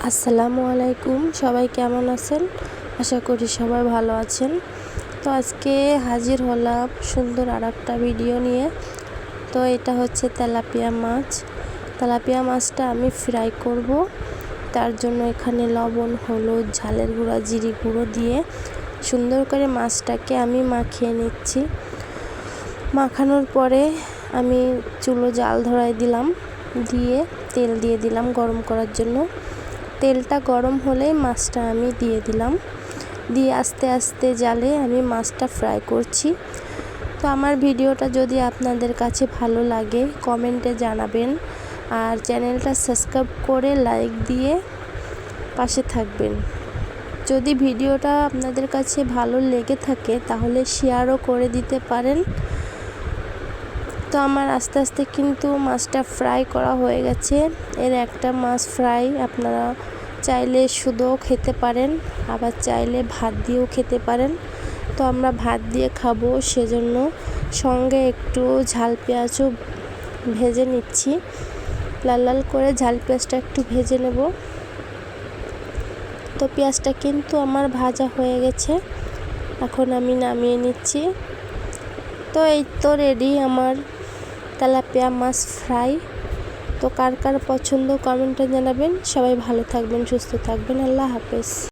আসসালামু আলাইকুম, সবাই কেমন আছেন? আশা করি সবাই ভালো আছেন। তো আজকে হাজির হলাম সুন্দর আর একটা ভিডিও নিয়ে। তো এটা হচ্ছে তেলাপিয়া মাছ। তেলাপিয়া মাছটা আমি ফ্রাই করব। তার জন্য এখানে লবণ, হলুদ, ঝালের গুঁড়া, জিরে গুঁড়ো দিয়ে সুন্দর করে মাছটাকে আমি মাখিয়ে নিচ্ছি। মাখানোর পরে আমি চুলো জাল ধরাই দিলাম, দিয়ে তেল দিয়ে দিলাম গরম করার জন্য। তেলটা গরম হলেই মাছটা আমি দিয়ে দিলাম, দিয়ে আস্তে আস্তে জালে আমি মাছটা ফ্রাই করছি। তো আমার ভিডিওটা যদি আপনাদের কাছে ভালো লাগে কমেন্টে জানাবেন, আর চ্যানেলটা সাবস্ক্রাইব করে লাইক দিয়ে পাশে থাকবেন। যদি ভিডিওটা আপনাদের কাছে ভালো লেগে থাকে তাহলে শেয়ারও করে দিতে পারেন। তো আমার আস্তে আস্তে কিন্তু মাছটা ফ্রাই করা হয়ে গেছে। এর একটা মাছ ফ্রাই আপনারা চাইলে শুধুও খেতে পারেন, আবার চাইলে ভাত দিয়েও খেতে পারেন। তো আমরা ভাত দিয়ে খাবো, সেজন্য সঙ্গে একটু ঝাল পেঁয়াজও ভেজে নিচ্ছি। লাল লাল করে ঝাল পেঁয়াজটা একটু ভেজে নেব। তো পেঁয়াজটা কিন্তু আমার ভাজা হয়ে গেছে, এখন আমি নামিয়ে নিচ্ছি। তো এই তো রেডি আমার তেলাপিয়া মাছ ফ্রাই। তো কার কার পছন্দ কমেন্টে জানাবেন। সবাই ভালো থাকবেন, সুস্থ থাকবেন। আল্লাহ হাফেজ।